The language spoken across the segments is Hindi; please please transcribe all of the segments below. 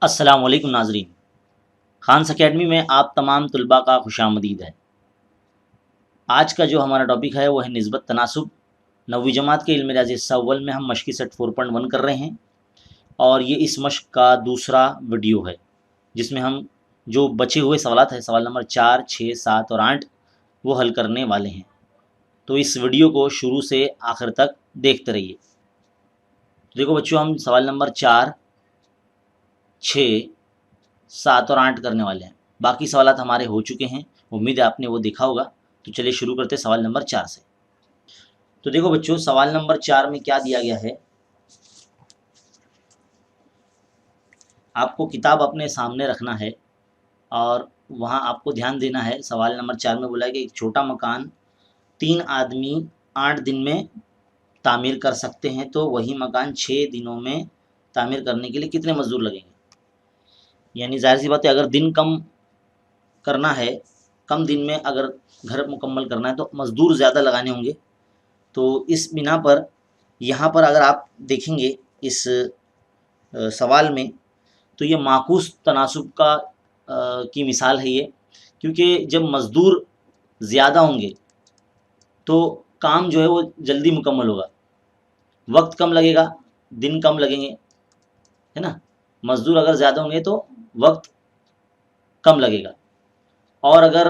अस्सलाम वालेकुम नाज़रीन। खान्स अकेडमी में आप तमाम तुलबा का खुशामदीद है। आज का जो हमारा टॉपिक है वो है निस्बत तनासुब। 9वीं जमात के इल्म रियाज़ी हिस्सा अव्वल में हम मश्क़ी सेट 4.1 कर रहे हैं और ये इस मश्क़ का दूसरा वीडियो है जिसमें हम जो बचे हुए सवालात हैं, सवाल नंबर 4, 6, 7 और 8 वो हल करने वाले हैं। तो इस वीडियो को शुरू से आखिर तक देखते रहिए। देखो बच्चों, हम सवाल नंबर 4, 6, 7 और 8 करने वाले हैं। बाकी सवालात हमारे हो चुके हैं, उम्मीद है आपने वो देखा होगा। तो चलिए शुरू करते हैं सवाल नंबर 4 से। तो देखो बच्चों, सवाल नंबर 4 में क्या दिया गया है, आपको किताब अपने सामने रखना है और वहाँ आपको ध्यान देना है। सवाल नंबर 4 में बोला है कि एक छोटा मकान 3 आदमी 8 दिन में तामीर कर सकते हैं, तो वही मकान 6 दिनों में तामीर करने के लिए कितने मजदूर लगेंगे। यानी ज़ाहिर सी बात है, अगर दिन कम करना है, कम दिन में अगर घर मुकम्मल करना है तो मज़दूर ज़्यादा लगाने होंगे। तो इस बिना पर यहाँ पर अगर आप देखेंगे इस सवाल में, तो ये माकूस तनासुब का की मिसाल है ये, क्योंकि जब मज़दूर ज़्यादा होंगे तो काम जो है वो जल्दी मुकम्मल होगा, वक्त कम लगेगा, दिन कम लगेंगे, है ना। मज़दूर अगर ज़्यादा होंगे तो वक्त कम लगेगा और अगर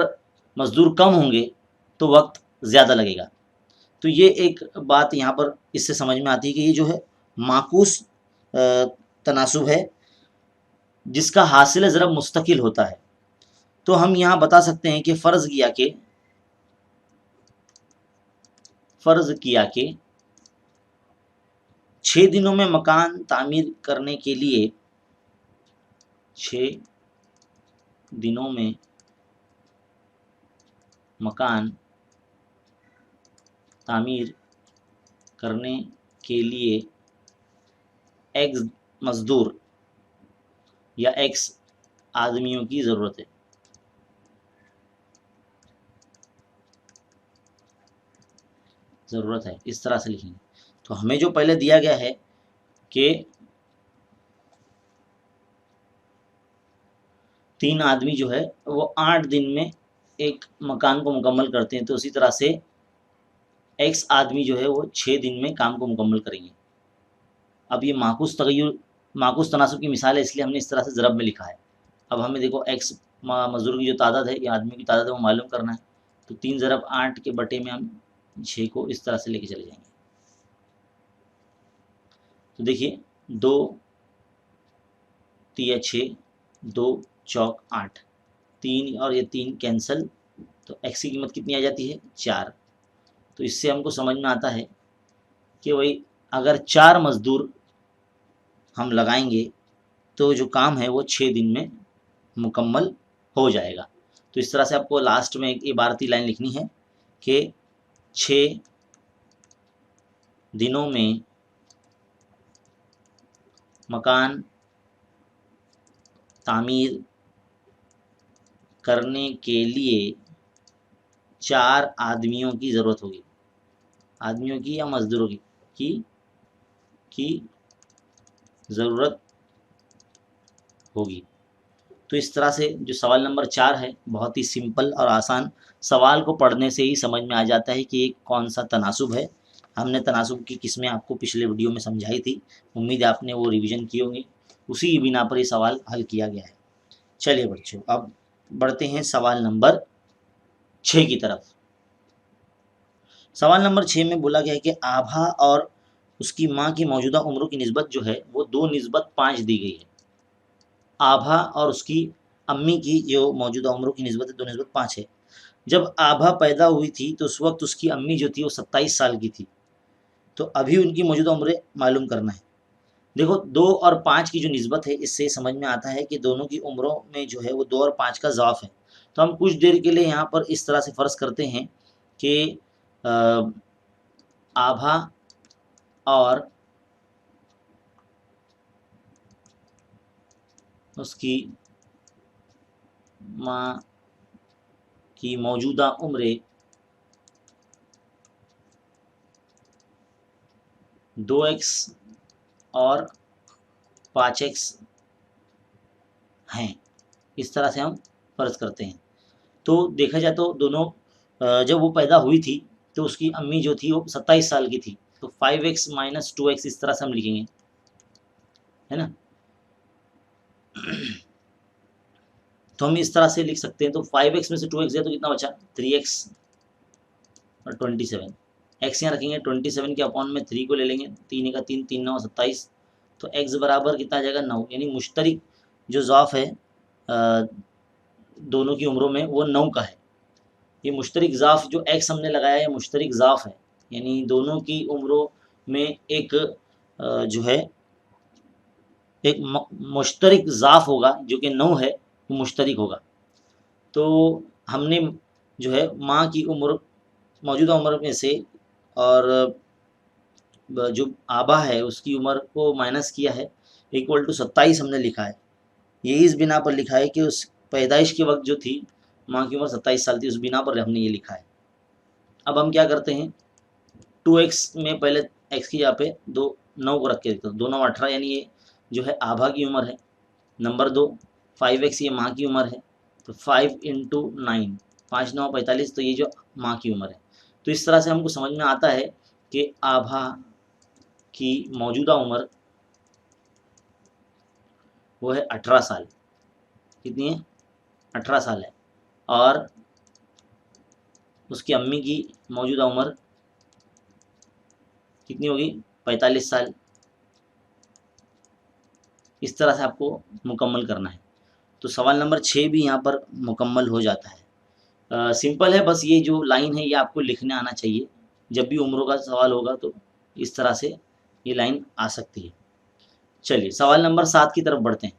मज़दूर कम होंगे तो वक्त ज़्यादा लगेगा। तो ये एक बात यहाँ पर इससे समझ में आती है कि ये जो है माकूस तनासुब है जिसका हासिल ज़रब मुस्तकिल होता है। तो हम यहाँ बता सकते हैं कि फ़र्ज़ किया कि 6 दिनों में मकान तामीर करने के लिए 6 दिनों में मकान तामीर करने के लिए एक्स मज़दूर या एक्स आदमियों की ज़रूरत है, इस तरह से लिखेंगे। तो हमें जो पहले दिया गया है कि 3 आदमी जो है वो 8 दिन में एक मकान को मुकम्मल करते हैं, तो उसी तरह से एक्स आदमी जो है वो 6 दिन में काम को मुकम्मल करेंगे। अब ये माकूस तनासुब की मिसाल है, इसलिए हमने इस तरह से ज़रब में लिखा है। अब हमें देखो एक्स मज़दूर की जो तादाद है या आदमी की तादाद है वो मालूम करना है। तो 3 ज़रब 8 के बटे में हम 6 को इस तरह से लेके चले जाएंगे। तो देखिए 2 तिया 6, 2 चौक 8, 3 और ये 3 कैंसल, तो एक्स की कीमत कितनी आ जाती है, 4। तो इससे हमको समझ में आता है कि भाई अगर 4 मज़दूर हम लगाएंगे तो जो काम है वो 6 दिन में मुकम्मल हो जाएगा। तो इस तरह से आपको लास्ट में एक इबारती लाइन लिखनी है कि 6 दिनों में मकान तामीर करने के लिए 4 आदमियों की ज़रूरत होगी। आदमियों की या मज़दूरों की ज़रूरत होगी। तो इस तरह से जो सवाल नंबर 4 है, बहुत ही सिंपल और आसान, सवाल को पढ़ने से ही समझ में आ जाता है कि ये कौन सा तनासुब है। हमने तनासुब की किस्में आपको पिछले वीडियो में समझाई थी, उम्मीद है आपने वो रिवीजन किए होंगे, उसी बिना पर ये सवाल हल किया गया है। चलिए बच्चों, अब बढ़ते हैं सवाल नंबर 6 की तरफ। सवाल नंबर 6 में बोला गया है कि आभा और उसकी माँ की मौजूदा उम्रों की निस्बत जो है वो 2:5 दी गई है। आभा और उसकी अम्मी की जो मौजूदा उम्रों की निस्बत है 2:5 है। जब आभा पैदा हुई थी तो उस वक्त उसकी अम्मी जो थी वो 27 साल की थी। तो अभी उनकी मौजूदा उम्रें मालूम करना है। देखो 2 और 5 की जो निस्बत है, इससे समझ में आता है कि दोनों की उम्रों में जो है वो 2 और 5 का ज़ाफ़ है। तो हम कुछ देर के लिए यहाँ पर इस तरह से फ़र्ज़ करते हैं कि आभा और उसकी माँ की मौजूदा उम्रें 2x और 5x हैं, इस तरह से हम फ़र्ज़ करते हैं। तो देखा जाए तो दोनों जब वो पैदा हुई थी तो उसकी अम्मी जो थी वो 27 साल की थी, तो 5x माइनस 2x इस तरह से हम लिखेंगे, है ना? तो हम इस तरह से लिख सकते हैं, तो 5x में से 2x गया तो कितना बचा 3x और 27, x यहाँ रखेंगे 27 के अपॉन में 3 को ले लेंगे, 3 का 3, 3 9 27, तो x बराबर कितना आ जाएगा 9, यानी मुश्तरिक जो ज़ाफ है दोनों की उम्रों में वो 9 का है। ये मुश्तरिक ज़ाफ जो x हमने लगाया है मुश्तरिक ज़ाफ है, यानी दोनों की उम्रों में एक जो है एक मुश्तरिक ज़ाफ होगा जो कि 9 है, वो मुश्तरिक होगा। तो हमने जो है माँ की उम्र मौजूदा उम्र में से और जो आबा है उसकी उम्र को माइनस किया है, इक्वल टू 27 हमने लिखा है। ये इस बिना पर लिखा है कि उस पैदाइश के वक्त जो थी माँ की उम्र 27 साल थी, उस बिना पर हमने ये लिखा है। अब हम क्या करते हैं, 2x में पहले x की जगह पे 9 को रख के देखते हैं, 2 9 18, यानी ये जो है आभा की उम्र है। नंबर 2 5x ये माँ की उम्र है, तो 5 इंटू 9, 5 9 45, तो ये जो माँ की उम्र है। तो इस तरह से हमको समझ में आता है कि आभा की मौजूदा उम्र वो है 18 साल। कितनी है 18 साल है, और उसकी अम्मी की मौजूदा उम्र कितनी होगी 45 साल। इस तरह से आपको मुकम्मल करना है, तो सवाल नंबर 6 भी यहाँ पर मुकम्मल हो जाता है। सिंपल है, बस ये जो लाइन है ये आपको लिखने आना चाहिए। जब भी उम्रों का सवाल होगा तो इस तरह से ये लाइन आ सकती है। चलिए सवाल नंबर 7 की तरफ बढ़ते हैं।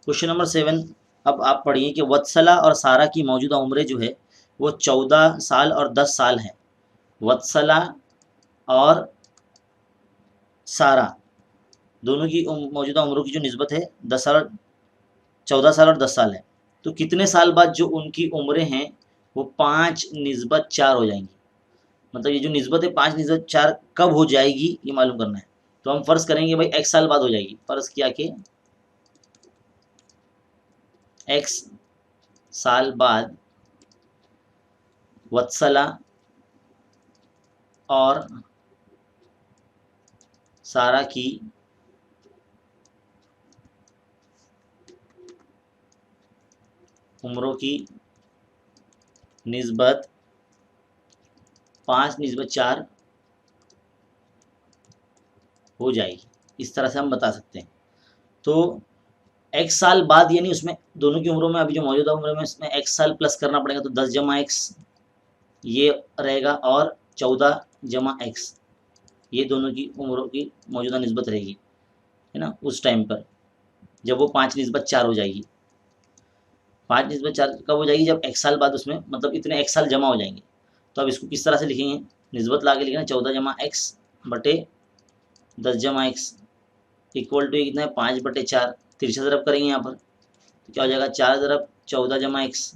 क्वेश्चन नंबर 7, अब आप पढ़िए कि वत्सला और सारा की मौजूदा उम्रें जो है वो 14 साल और 10 साल है। वत्सला और सारा दोनों की मौजूदा उम्रों की जो निस्बत है 10 साल 14 साल और 10 साल है। तो कितने साल बाद जो उनकी उम्रें हैं वो 5 निस्बत 4 हो जाएंगी। मतलब ये जो निस्बत है 5 निस्बत 4 कब हो जाएगी ये मालूम करना है। तो हम फ़र्ज़ करेंगे भाई x साल बाद हो जाएगी। फ़र्ज़ किया कि x साल बाद वत्सला और सारा की उम्रों की निस्बत 5 निस्बत 4 हो जाएगी। इस तरह से हम बता सकते हैं। तो x साल बाद यानी उसमें दोनों की उम्रों में अभी जो मौजूदा उम्र में इसमें x साल प्लस करना पड़ेगा, तो 10 जमा x ये रहेगा, और 14 जमा x ये दोनों की उम्रों की मौजूदा निस्बत रहेगी, है ना, उस टाइम पर जब वो 5 निस्बत 4 हो जाएगी। 5 निस्बत 4 कब हो जाएगी, जब x साल बाद उसमें मतलब इतने x साल जमा हो जाएंगे। तो अब इसको किस तरह से लिखेंगे, निस्बत ला के लिखेंगे 14 जमा x बटे 10 जमा x इक्वल टू कितना है 5 बटे 4, तिरछा ज़रब करेंगे यहाँ पर, तो क्या हो जाएगा 4 ज़रब 14 जमा x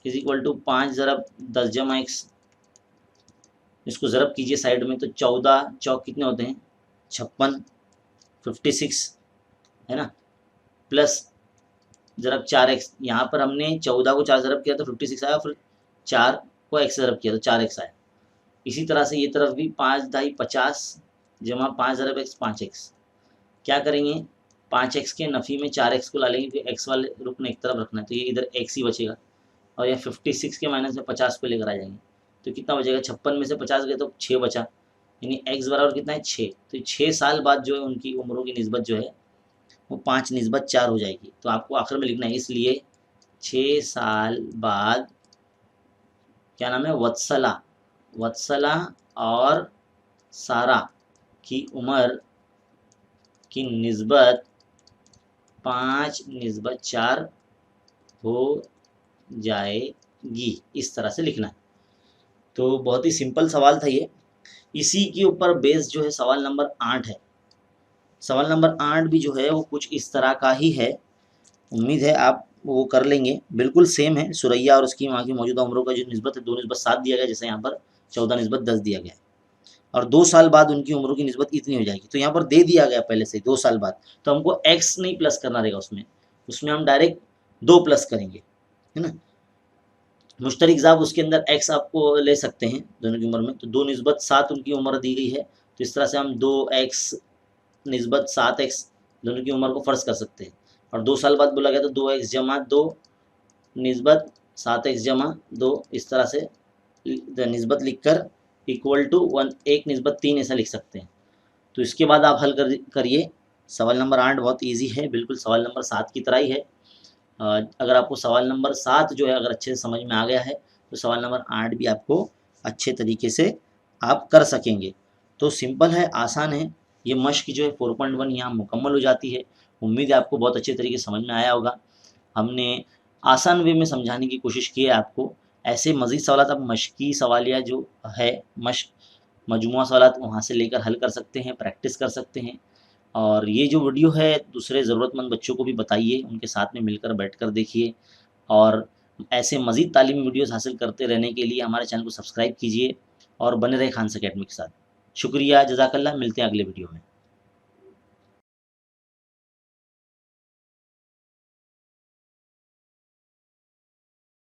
इज इक्वल टू 5 ज़रब 10 जमा x। इसको ज़रब कीजिए साइड में, तो 14 चौक कितने होते हैं 56, 56 है ना, प्लस ज़रब 4x, यहाँ पर हमने 14 को 4 ज़रब किया तो 56 आया, फिर 4 को x ज़रब किया तो 4x आया। इसी तरह से ये तरफ भी 5 ढाई 50 जमा 5 ज़रब x 5x। क्या करेंगे 5x के नफ़ी में 4x को ला लेंगे, फिर x वाले रुकन एक तरफ रखना है, तो ये इधर x ही बचेगा, और यह 56 के माइनस में 50 को लेकर आ जाएंगे, तो कितना बचेगा 56 में से 50 गए तो 6 बचा, यानी x बराबर कितना है 6। तो 6 साल बाद जो है उनकी उम्रों की निस्बत जो है वो 5 निस्बत 4 हो जाएगी। तो आपको आखिर में लिखना है, इसलिए 6 साल बाद क्या नाम है वत्सला और सारा की उम्र की निस्बत 5 निस्बत 4 हो जाएगी। इस तरह से लिखना है। तो बहुत ही सिंपल सवाल था ये। इसी के ऊपर बेस जो है सवाल नंबर 8 है। सवाल नंबर 8 भी जो है वो कुछ इस तरह का ही है। उम्मीद है आप वो कर लेंगे। बिल्कुल सेम है, सुरैया और उसकी माँ की मौजूदा उम्रों का जो निस्बत है 2 निस्बत 7 दिया गया, जैसे यहाँ पर 14 निस्बत 10 दिया गया है। और 2 साल बाद उनकी उम्रों की निस्बत इतनी हो जाएगी। तो यहाँ पर दे दिया गया पहले से 2 साल बाद, तो हमको x नहीं प्लस करना रहेगा उसमें हम डायरेक्ट 2 प्लस करेंगे, है ना। मुश्तरिक ज़ाब उसके अंदर x आपको ले सकते हैं दोनों की उम्र में, तो 2 निस्बत 7 उनकी उम्र दी गई है, तो इस तरह से हम 2x निस्बत 7x दोनों की उम्र को फ़र्ज़ कर सकते हैं। और 2 साल बाद बोला गया तो 2x जमा 2 निस्बत 7x जमा 2, इस तरह से निस्बत लिखकर इक्वल टू 1 निस्बत 3 ऐसा लिख सकते हैं। तो इसके बाद आप हल करिए। सवाल नंबर 8 बहुत ईजी है, बिल्कुल सवाल नंबर 7 की तरह ही है। अगर आपको सवाल नंबर 7 जो है अगर अच्छे से समझ में आ गया है, तो सवाल नंबर 8 भी आपको अच्छे तरीके से आप कर सकेंगे। तो सिंपल है, आसान है। ये मश्क जो है 4.1 यहाँ मुकम्मल हो जाती है। उम्मीद है आपको बहुत अच्छे तरीके से समझ में आया होगा। हमने आसान वे में समझाने की कोशिश की है आपको। ऐसे मज़ीद सवालात आप मश्की सवालिया जो है, मश्क मजमूआ सवालात वहाँ से लेकर हल कर सकते हैं, प्रैक्टिस कर सकते हैं। और ये जो वीडियो है दूसरे ज़रूरतमंद बच्चों को भी बताइए, उनके साथ में मिलकर बैठकर देखिए। और ऐसे मज़ीद तालीमी वीडियोज़ हासिल करते रहने के लिए हमारे चैनल को सब्सक्राइब कीजिए और बने रहे खान अकेडमी के साथ। शुक्रिया, जज़ाकल्लाह। मिलते हैं अगले वीडियो में।